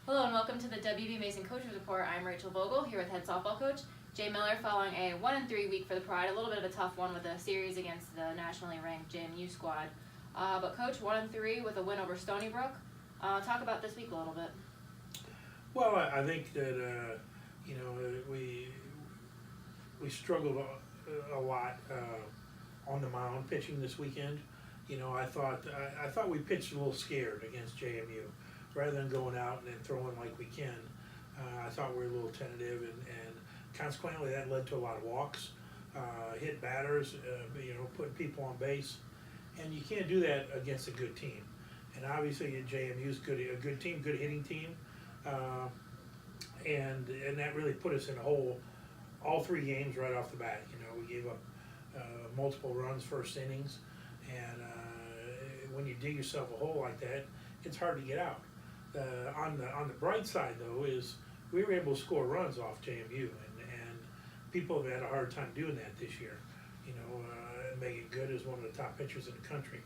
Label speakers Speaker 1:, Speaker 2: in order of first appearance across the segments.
Speaker 1: Hello and welcome to the WB Mason Coaches Report. I'm Rachel Vogel here with head softball coach Jay Miller following a 1-3 week for the Pride. A little bit of a tough one with a series against the nationally ranked JMU squad. But coach, 1-3 with a win over Stony Brook. Talk about this week a little bit.
Speaker 2: Well, I think that we struggled a lot on the mound pitching this weekend. I thought we pitched a little scared against JMU, rather than going out and throwing like we can. I thought we were a little tentative, and consequently that led to a lot of walks, hit batters, putting people on base, and you can't do that against a good team. And obviously JMU's a good team, good hitting team, and that really put us in a hole all three games right off the bat. We gave up multiple runs first innings, and when you dig yourself a hole like that, it's hard to get out. On the bright side though is we were able to score runs off JMU, and people have had a hard time doing that this year. Megan Good is one of the top pitchers in the country.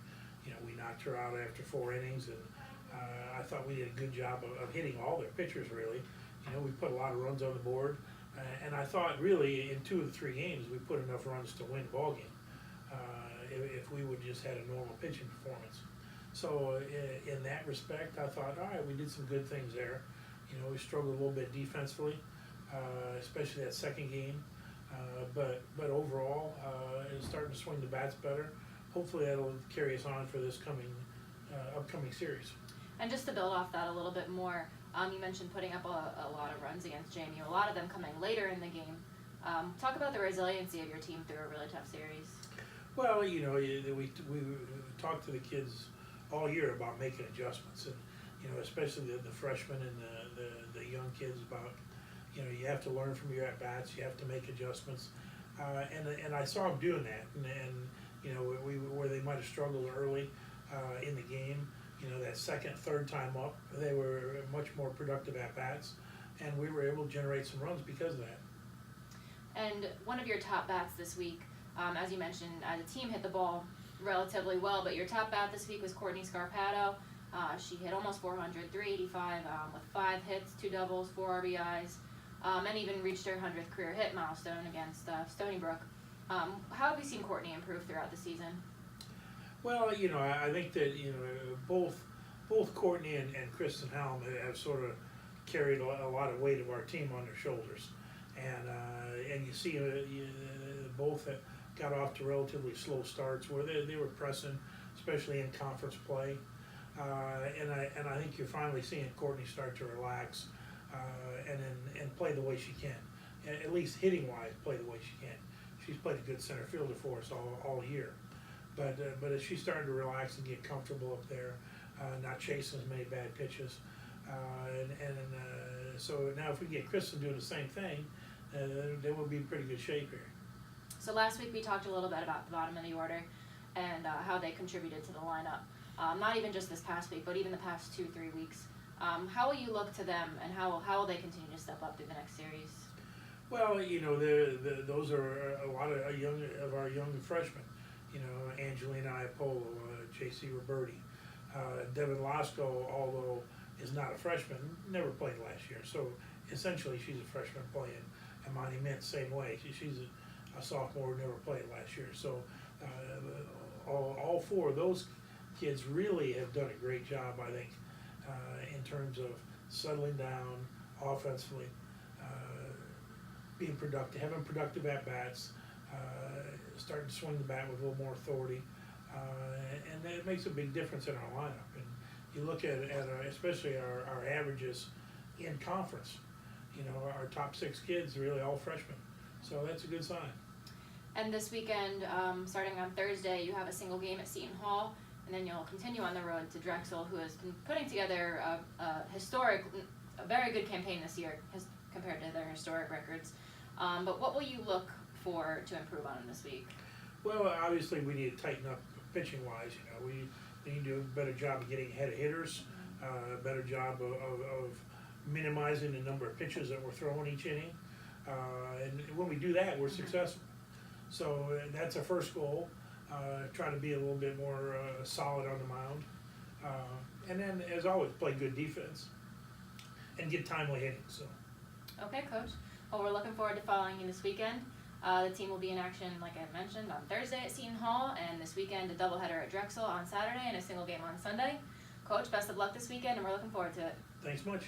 Speaker 2: We knocked her out after 4 innings, and I thought we did a good job of hitting all their pitchers really. We put a lot of runs on the board, and I thought really in 2 of the 3 games we put enough runs to win the ball game if we would just had a normal pitching performance. So in that respect, I thought, all right, we did some good things there. We struggled a little bit defensively, especially that second game. But overall, it's starting to swing the bats better. Hopefully that'll carry us on for this upcoming series.
Speaker 1: And just to build off that a little bit more, you mentioned putting up a lot of runs against JMU, a lot of them coming later in the game. Talk about the resiliency of your team through a really tough series.
Speaker 2: Well, we talked to the kids all year about making adjustments, and especially the freshmen and the young kids about you have to learn from your at bats, you have to make adjustments, and I saw them doing that, and where they might have struggled early in the game, that second, third time up, they were much more productive at bats, and we were able to generate some runs because of that.
Speaker 1: And one of your top bats this week, as you mentioned, as a team hit the ball relatively well, but your top bat this week was Courtney Scarpato. She hit almost 400, 385 with 5 hits, 2 doubles, 4 RBIs, and even reached her 100th career hit milestone against Stony Brook. How have you seen Courtney improve throughout the season?
Speaker 2: Well, I think that both Courtney and Kristen Helm have sort of carried a lot of weight of our team on their shoulders, and you see both got off to relatively slow starts where they were pressing, especially in conference play, and I think you're finally seeing Courtney start to relax and play the way she can, at least hitting wise, play the way she can. She's played a good center fielder for us all year, but as she's starting to relax and get comfortable up there, not chasing as many bad pitches, so now if we get Kristen doing the same thing, then we'll be in pretty good shape here.
Speaker 1: So last week we talked a little bit about the bottom of the order and how they contributed to the lineup. Not even just this past week, but even the past 2-3 weeks. How will you look to them, and how will they continue to step up through the next series?
Speaker 2: Well, those are a lot of our young freshmen. Angelina Iapolo, J.C. Roberti, Devin Lasco, although is not a freshman, never played last year. So essentially, she's a freshman playing. Amani Mint, same way. She's a sophomore, never played last year. So all 4 of those kids really have done a great job, I think, in terms of settling down offensively, being productive, having productive at bats, starting to swing the bat with a little more authority, and it makes a big difference in our lineup. And you look at especially our averages in conference. Our top 6 kids are really all freshmen, so that's a good sign.
Speaker 1: And this weekend, starting on Thursday, you have a single game at Seton Hall, and then you'll continue on the road to Drexel, who has been putting together a very good campaign this year compared to their historic records. But what will you look for to improve on this week?
Speaker 2: Well, obviously we need to tighten up pitching-wise. We need to do a better job of getting ahead of hitters, a better job of minimizing the number of pitches that we're throwing each inning. And when we do that, we're successful. So that's our first goal. Try to be a little bit more solid on the mound. And then, as always, play good defense. and get timely hitting. So
Speaker 1: Okay, Coach. Well, we're looking forward to following you this weekend. The team will be in action, like I mentioned, on Thursday at Seton Hall, and this weekend a doubleheader at Drexel on Saturday and a single game on Sunday. Coach, best of luck this weekend, and we're looking forward to it.
Speaker 2: thanks much.